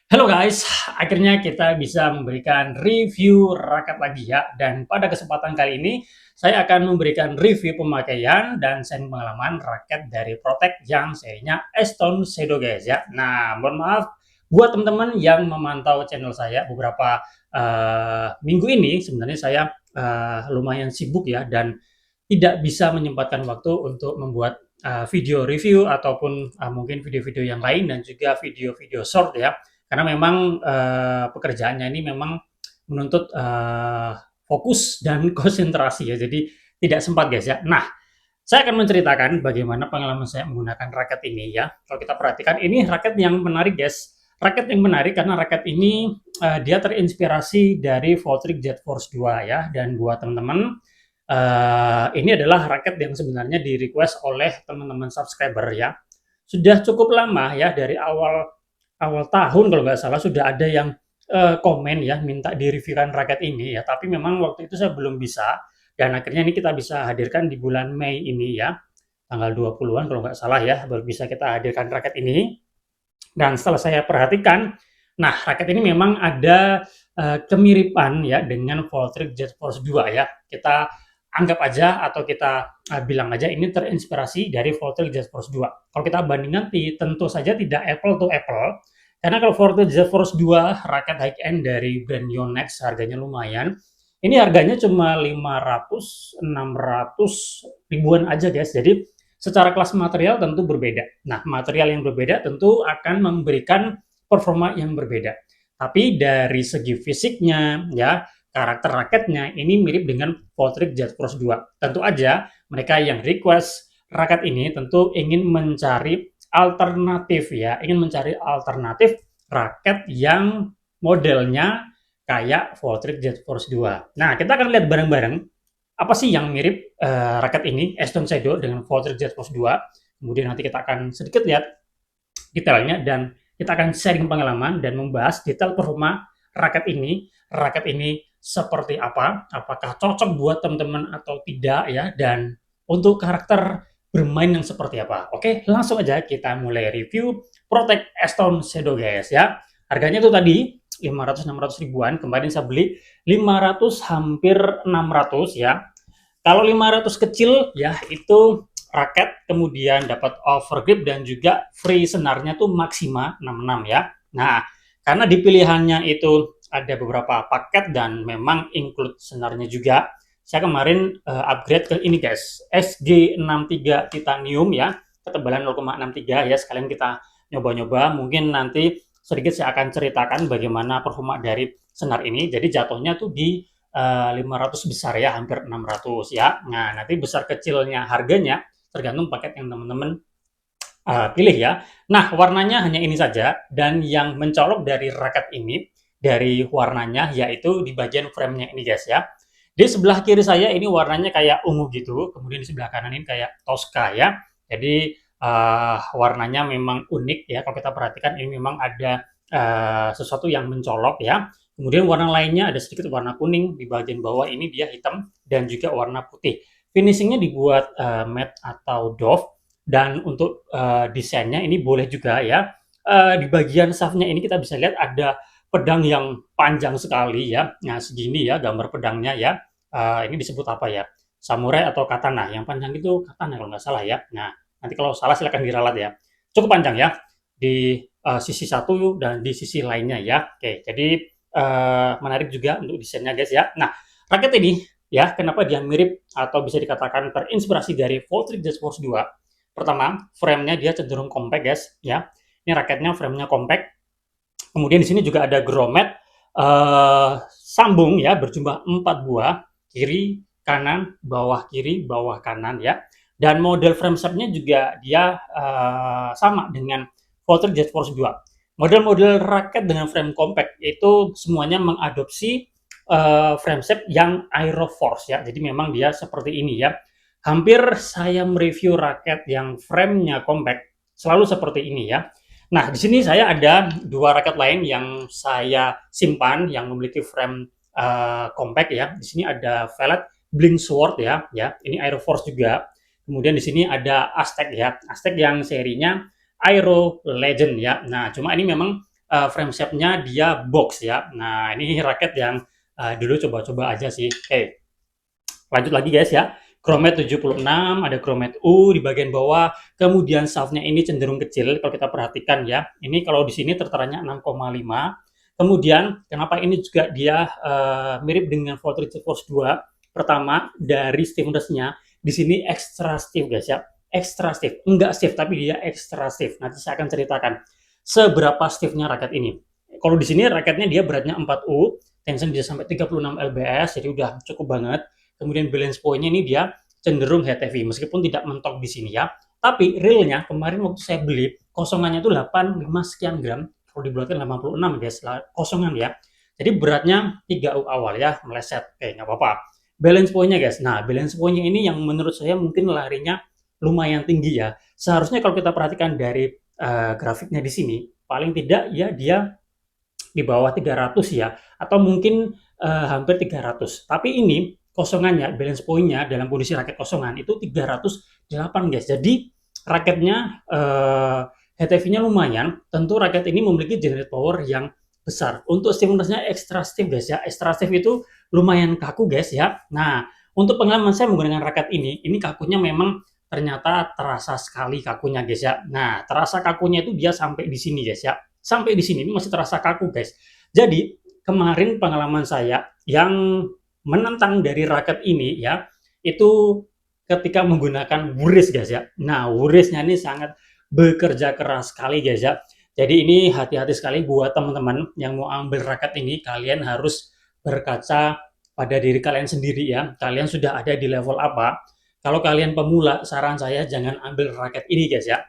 Halo guys, akhirnya kita bisa memberikan review raket lagi ya. Dan pada kesempatan kali ini, saya akan memberikan review pemakaian dan sharing pengalaman raket dari Protect yang serinya Aston Shadow guys ya. Nah, mohon maaf buat teman-teman yang memantau channel saya beberapa minggu ini, sebenarnya saya lumayan sibuk ya dan tidak bisa menyempatkan waktu untuk membuat video review ataupun mungkin video-video yang lain dan juga video-video short ya, karena memang pekerjaannya ini memang menuntut fokus dan konsentrasi ya, jadi tidak sempat guys ya. Nah, saya akan menceritakan bagaimana pengalaman saya menggunakan raket ini ya. Kalau kita perhatikan, ini raket yang menarik guys. Raket yang menarik karena raket ini dia terinspirasi dari Voltric Jet Force 2 ya. Dan buat teman-teman, ini adalah raket yang sebenarnya di request oleh teman-teman subscriber ya. Sudah cukup lama ya, dari awal awal tahun kalau nggak salah sudah ada yang komen ya minta di-reviewkan raket ini ya, tapi memang waktu itu saya belum bisa dan akhirnya ini kita bisa hadirkan di bulan Mei ini ya, tanggal 20-an kalau nggak salah ya, baru bisa kita hadirkan raket ini. Dan setelah saya perhatikan, nah raket ini memang ada kemiripan ya dengan Voltric Jet Force 2 ya. Kita anggap aja atau kita bilang aja ini terinspirasi dari Voltric Jet Force 2. Kalau kita bandingkan tentu saja tidak apple to apple, karena kalau Voltric Jet Force 2 raket high end dari brand Yonex harganya lumayan. Ini harganya cuma 500 600 ribuan aja guys. Jadi secara kelas material tentu berbeda. Nah, material yang berbeda tentu akan memberikan performa yang berbeda. Tapi dari segi fisiknya, ya, karakter raketnya ini mirip dengan Voltric Jet Force 2. Tentu aja mereka yang request raket ini tentu ingin mencari alternatif ya, ingin mencari alternatif raket yang modelnya kayak Voltric Jet Force 2. Nah, kita akan lihat bareng-bareng apa sih yang mirip raket ini, Aston Shadow dengan Voltage Jet Force 2. Kemudian nanti kita akan sedikit lihat detailnya dan kita akan sharing pengalaman dan membahas detail performa raket ini. Raket ini seperti apa, apakah cocok buat teman-teman atau tidak ya, dan untuk karakter bermain yang seperti apa. Oke, langsung aja kita mulai review Protect Aston Shadow guys ya. Harganya itu tadi 500-600 ribuan, kemarin saya beli 500 hampir 600 ya. Kalau 500 kecil ya itu raket, kemudian dapat overgrip dan juga free senarnya tuh Maxima 66 ya. Nah, karena di pilihannya itu ada beberapa paket dan memang include senarnya juga, saya kemarin upgrade ke ini guys, SG63 Titanium ya, ketebalan 0,63 ya, sekalian kita nyoba-nyoba. Mungkin nanti sedikit saya akan ceritakan bagaimana performa dari senar ini. Jadi jatuhnya tuh di 500 besar ya, hampir 600 ya. Nah, nanti besar kecilnya harganya tergantung paket yang teman-teman pilih ya. Nah, warnanya hanya ini saja dan yang mencolok dari raket ini dari warnanya yaitu di bagian framenya ini guys ya. Di sebelah kiri saya ini warnanya kayak ungu gitu, kemudian di sebelah kanan ini kayak Tosca ya. Jadi warnanya memang unik ya, kalau kita perhatikan ini memang ada sesuatu yang mencolok ya. Kemudian warna lainnya ada sedikit warna kuning, di bagian bawah ini dia hitam dan juga warna putih. Finishingnya dibuat matte atau doff, dan untuk desainnya ini boleh juga ya. Di bagian shaftnya ini kita bisa lihat ada pedang yang panjang sekali ya. Nah, segini ya gambar pedangnya ya. Ini disebut apa ya? Samurai atau katana. Yang panjang itu katana kalau nggak salah ya. Nah, nanti kalau salah silahkan diralat ya. Cukup panjang ya di sisi satu dan di sisi lainnya ya. Oke, jadi menarik juga untuk desainnya guys ya. Nah, raket ini ya, kenapa dia mirip atau bisa dikatakan terinspirasi dari Voltric Jet Force 2? Pertama, frame-nya dia cenderung compact guys ya. Ini raketnya frame-nya compact. Kemudian di sini juga ada grommet sambung ya, berjumlah 4 buah, kiri, kanan, bawah kanan ya. Dan model frame shape-nya juga dia sama dengan Voltric Jet Force 2. Model-model raket dengan frame compact itu semuanya mengadopsi frame shape yang Aeroforce ya. Jadi memang dia seperti ini ya. Hampir saya mereview raket yang frame-nya compact selalu seperti ini ya. Nah, di sini saya ada dua raket lain yang saya simpan yang memiliki frame compact ya. Di sini ada Velvet Blink Sword ya, Ini Aeroforce juga. Kemudian di sini ada Aztec ya. Aztec yang serinya Aero Legend ya. Nah, cuma ini memang frame shape-nya dia box ya. Nah, ini raket yang dulu coba-coba aja sih. Oke, lanjut lagi guys ya. Chromate 76, ada Chromate U di bagian bawah. Kemudian shaft-nya ini cenderung kecil kalau kita perhatikan ya. Ini kalau di sini terteranya 6,5. Kemudian kenapa ini juga dia mirip dengan Volt Rigid Force 2? Pertama, dari stiffness-nya di sini extra stiff guys ya. Extra stiff, enggak stiff tapi dia extra stiff. Nanti saya akan ceritakan seberapa stiffnya raket ini. Kalau di sini raketnya dia beratnya 4U, tension bisa sampai 36 lbs, jadi udah cukup banget. Kemudian balance point-nya ini dia cenderung head heavy, meskipun tidak mentok di sini ya. Tapi realnya kemarin waktu saya beli, kosongannya itu 85 sekian gram, kalau dibulatkan 86 guys, kosongan ya. Jadi beratnya 3U awal ya, meleset. Oke, nggak apa-apa. Balance point-nya guys, nah balance point-nya ini yang menurut saya mungkin larinya lumayan tinggi ya. Seharusnya kalau kita perhatikan dari grafiknya di sini, paling tidak ya dia di bawah 300 ya, atau mungkin hampir 300. Tapi ini kosongannya, balance point-nya dalam kondisi raket kosongan itu 308 guys. Jadi raketnya head heavy-nya lumayan. Tentu raket ini memiliki generate power yang besar. Untuk stiffness-nya extra stiff guys ya. Extra stiff itu lumayan kaku guys ya. Nah, untuk pengalaman saya menggunakan raket ini kakunya memang ternyata terasa sekali kakunya guys ya. Nah, terasa kakunya itu dia sampai di sini guys ya. Sampai di sini ini masih terasa kaku guys. Jadi kemarin pengalaman saya yang menentang dari raket ini ya, itu ketika menggunakan Wuris guys ya. Nah, Wurisnya ini sangat bekerja keras sekali guys ya. Jadi ini hati-hati sekali buat teman-teman yang mau ambil raket ini, kalian harus berkaca pada diri kalian sendiri ya. Kalian sudah ada di level apa? Kalau kalian pemula, saran saya jangan ambil raket ini guys ya.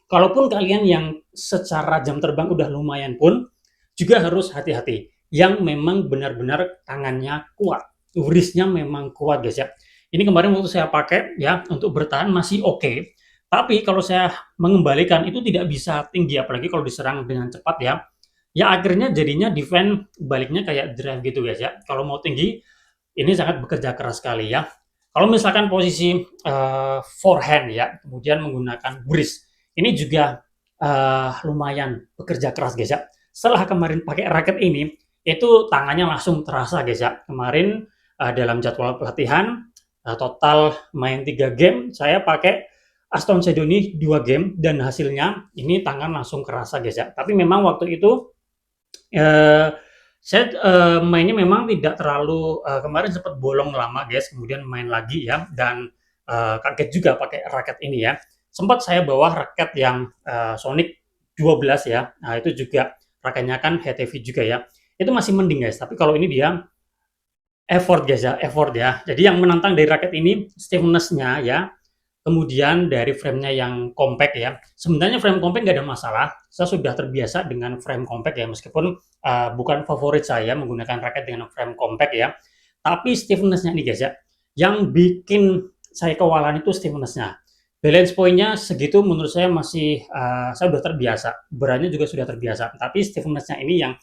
Kalaupun kalian yang secara jam terbang udah lumayan pun, juga harus hati-hati. Yang memang benar-benar tangannya kuat. Wristnya memang kuat guys ya. Ini kemarin waktu saya pakai ya, untuk bertahan masih oke. Tapi kalau saya mengembalikan itu tidak bisa tinggi, apalagi kalau diserang dengan cepat ya. Ya akhirnya jadinya defend baliknya kayak drive gitu guys ya. Kalau mau tinggi, ini sangat bekerja keras sekali ya. Kalau misalkan posisi forehand ya, kemudian menggunakan wrist, ini juga lumayan bekerja keras guys ya. Setelah kemarin pakai raket ini, itu tangannya langsung terasa guys ya. Kemarin dalam jadwal pelatihan, total main 3 game, saya pakai Aston Shadow ini 2 game, dan hasilnya ini tangan langsung kerasa guys ya. Tapi memang waktu itu saya mainnya memang tidak terlalu kemarin sempat bolong lama guys, kemudian main lagi ya, dan kaget juga pakai raket ini ya. Sempat saya bawa raket yang Sonic 12 ya. Nah, itu juga raketnya kan head heavy juga ya. Itu masih mending guys, tapi kalau ini dia effort guys ya, effort ya. Jadi yang menantang dari raket ini stiffness-nya ya, kemudian dari frame-nya yang compact ya. Sebenarnya frame compact nggak ada masalah. Saya sudah terbiasa dengan frame compact ya, meskipun bukan favorit saya menggunakan raket dengan frame compact ya. Tapi stiffness-nya nih guys ya, yang bikin saya kewalahan itu stiffness-nya. Balance point-nya segitu menurut saya masih, saya sudah terbiasa. Beratnya juga sudah terbiasa. Tapi stiffness-nya ini yang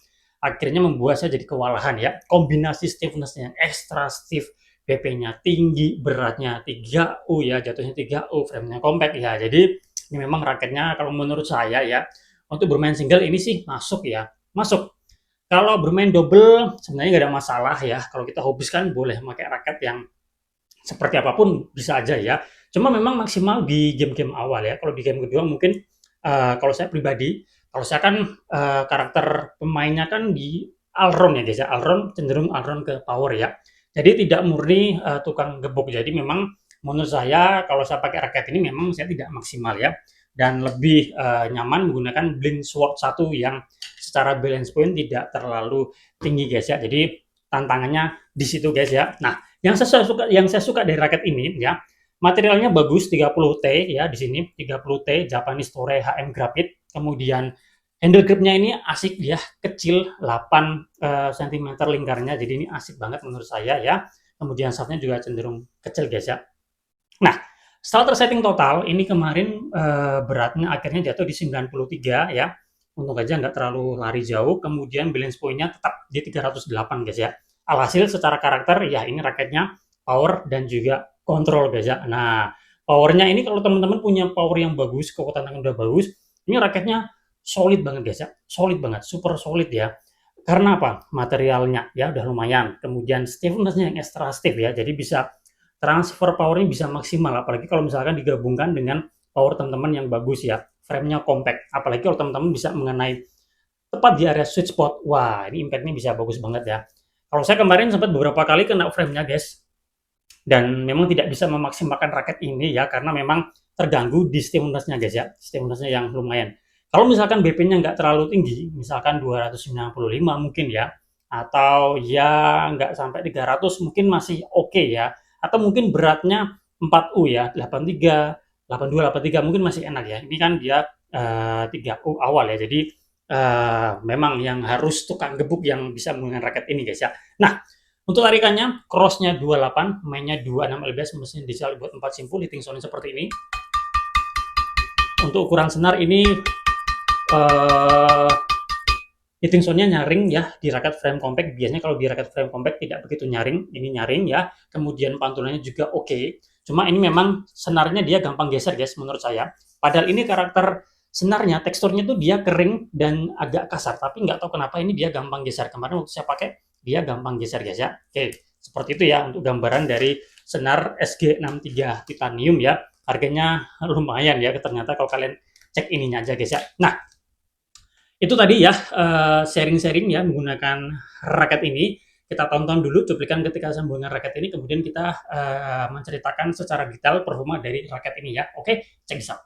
akhirnya membuat saya jadi kewalahan ya. Kombinasi stiffness-nya yang extra stiff, PP-nya tinggi, beratnya 3U ya, jatuhnya 3U, frame-nya compact ya. Jadi ini memang raketnya kalau menurut saya ya, untuk bermain single ini sih masuk ya, masuk. Kalau bermain double sebenarnya nggak ada masalah ya. Kalau kita hobis kan boleh pakai raket yang seperti apapun bisa aja ya. Cuma memang maksimal di game-game awal ya. Kalau di game kedua mungkin kalau saya pribadi, kalau saya kan karakter pemainnya kan di Alron ya guys ya. Alron cenderung Alron ke power ya. Jadi tidak murni tukang gebuk. Jadi memang menurut saya kalau saya pakai raket ini memang saya tidak maksimal ya. Dan lebih nyaman menggunakan Blink Sword 1 yang secara balance point tidak terlalu tinggi guys ya. Jadi tantangannya di situ guys ya. Nah, yang saya suka dari raket ini ya, materialnya bagus 30T ya di sini 30T Japanese Toray HM Graphite. Kemudian handle gripnya ini asik ya, kecil 8 cm lingkarnya, jadi ini asik banget menurut saya ya. Kemudian shaftnya juga cenderung kecil guys ya. Nah, starter setting total ini kemarin beratnya akhirnya jatuh di 93 ya. Untung aja nggak terlalu lari jauh. Kemudian balance point-nya tetap di 308 guys ya. Alhasil secara karakter ya ini raketnya power dan juga kontrol guys ya. Nah, powernya ini kalau teman-teman punya power yang bagus, kekuatan tangan udah bagus, ini raketnya solid banget guys ya, solid banget, super solid ya. Karena apa? Materialnya ya udah lumayan, kemudian stiffness-nya yang extra stiff ya, jadi bisa transfer power-nya bisa maksimal, apalagi kalau misalkan digabungkan dengan power teman-teman yang bagus ya, frame-nya compact, apalagi kalau teman-teman bisa mengenai tepat di area sweet spot, wah ini impact-nya bisa bagus banget ya. Kalau saya kemarin sempat beberapa kali kena frame-nya guys, dan memang tidak bisa memaksimalkan raket ini ya karena memang terganggu di stimulusnya guys ya, stimulusnya yang lumayan. Kalau misalkan BP-nya nggak terlalu tinggi, misalkan 295 mungkin ya, atau ya nggak sampai 300 mungkin masih oke ya, atau mungkin beratnya 4U ya, 83, 82, 83 mungkin masih enak ya. Ini kan dia 3U awal ya, jadi memang yang harus tukang gebuk yang bisa menggunakan raket ini guys ya. Nah, untuk tarikannya, cross-nya 28, mainnya 26 lbs, mesin diesel buat 4 simpul, hitting sound seperti ini. Untuk ukuran senar ini hitting sound-nya nyaring ya di raket frame compact. Biasanya kalau di raket frame compact tidak begitu nyaring, ini nyaring ya. Kemudian pantulannya juga oke. Cuma ini memang senarnya dia gampang geser guys menurut saya. Padahal ini karakter senarnya, teksturnya tuh dia kering dan agak kasar, tapi nggak tahu kenapa ini dia gampang geser. Kemarin waktu saya pakai dia gampang geser guys ya. Oke, seperti itu ya untuk gambaran dari senar SG63 titanium ya. Harganya lumayan ya ternyata kalau kalian cek ininya aja guys ya. Nah, itu tadi ya sharing-sharing ya menggunakan raket ini. Kita tonton dulu cuplikan ketika saya menggunakan raket ini, kemudian kita menceritakan secara detail performa dari raket ini ya. Oke, check this out.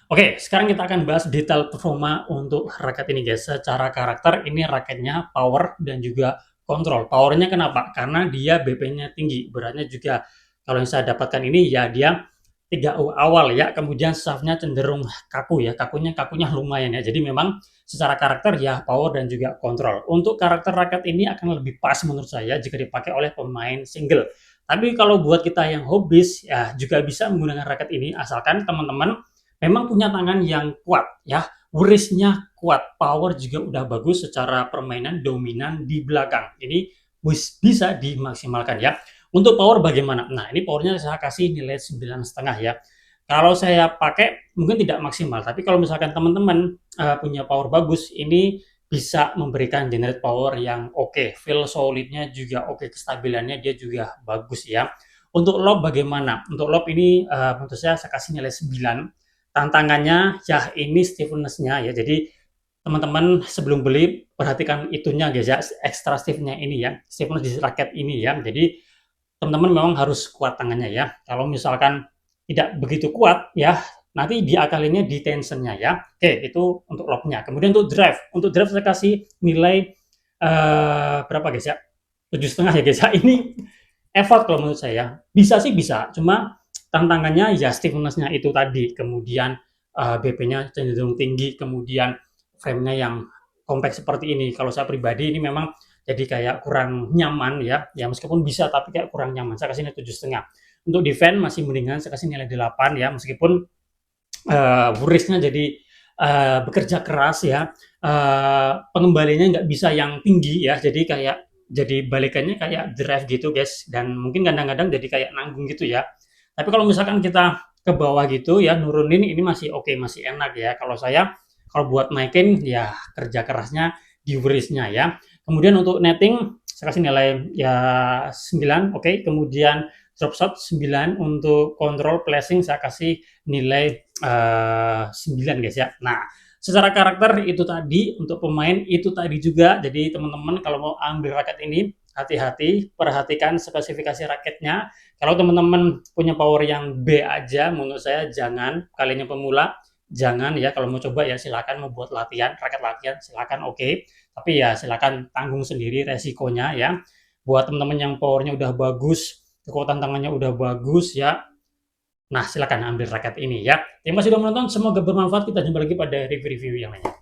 Oke, sekarang kita akan bahas detail performa untuk raket ini guys. Secara karakter ini raketnya power dan juga kontrol. Powernya kenapa? Karena dia BP-nya tinggi, beratnya juga kalau yang saya dapatkan ini ya dia 3U awal ya, kemudian shaftnya cenderung kaku ya, kakunya lumayan ya. Jadi memang secara karakter ya power dan juga kontrol. Untuk karakter raket ini akan lebih pas menurut saya jika dipakai oleh pemain single. Tapi kalau buat kita yang hobis ya juga bisa menggunakan raket ini asalkan teman-teman memang punya tangan yang kuat ya, wristnya kuat, power juga udah bagus secara permainan dominan di belakang. Ini bisa dimaksimalkan ya. Untuk power bagaimana? Nah, ini powernya saya kasih nilai 9,5 ya. Kalau saya pakai mungkin tidak maksimal, tapi kalau misalkan teman-teman punya power bagus, ini bisa memberikan generate power yang oke. Feel solidnya juga oke, kestabilannya dia juga bagus ya. Untuk lob bagaimana? Untuk lob ini menurut saya kasih nilai 9. Tantangannya ya ini stiffness-nya ya. Jadi teman-teman sebelum beli perhatikan itunya guys ya, extra stiffnya ini ya, stiffness di raket ini ya. Jadi teman-teman memang harus kuat tangannya ya. Kalau misalkan tidak begitu kuat ya, nanti diakalinnya di tensionnya ya. Oke, itu untuk locknya. Kemudian untuk drive saya kasih nilai berapa guys ya? 7,5 ya guys ya. Ini effort kalau menurut saya. Bisa sih bisa, cuma tantangannya ya stiffness-nya itu tadi. Kemudian BP-nya cenderung tinggi, kemudian frame-nya yang kompak seperti ini. Kalau saya pribadi ini memang jadi kayak kurang nyaman ya. Ya meskipun bisa tapi kayak kurang nyaman. Saya kasih nilai 7,5. Untuk defense masih mendingan saya kasih nilai 8 ya, meskipun wrist-nya jadi bekerja keras ya. Pengembaliannya nggak bisa yang tinggi ya. Jadi balikannya kayak drive gitu guys, dan mungkin kadang-kadang jadi kayak nanggung gitu ya. Tapi kalau misalkan kita ke bawah gitu ya, nurunin ini masih oke, masih enak ya. Kalau buat naikin ya kerja kerasnya di wrist-nya ya. Kemudian untuk netting saya kasih nilai ya 9, oke. Kemudian drop shot 9, untuk control placing saya kasih nilai 9 guys ya. Nah, secara karakter itu tadi, untuk pemain itu tadi juga. Jadi teman-teman kalau mau ambil raket ini hati-hati, perhatikan spesifikasi raketnya. Kalau teman-teman punya power yang B aja, menurut saya jangan. Kalian yang pemula jangan ya. Kalau mau coba ya silakan, mau buat latihan, raket latihan silakan, oke. Tapi ya silakan tanggung sendiri resikonya ya. Buat teman-teman yang powernya udah bagus, kekuatan tangannya udah bagus ya, nah silakan ambil raket ini ya. Terima kasih sudah menonton, semoga bermanfaat. Kita jumpa lagi pada review-review yang lainnya.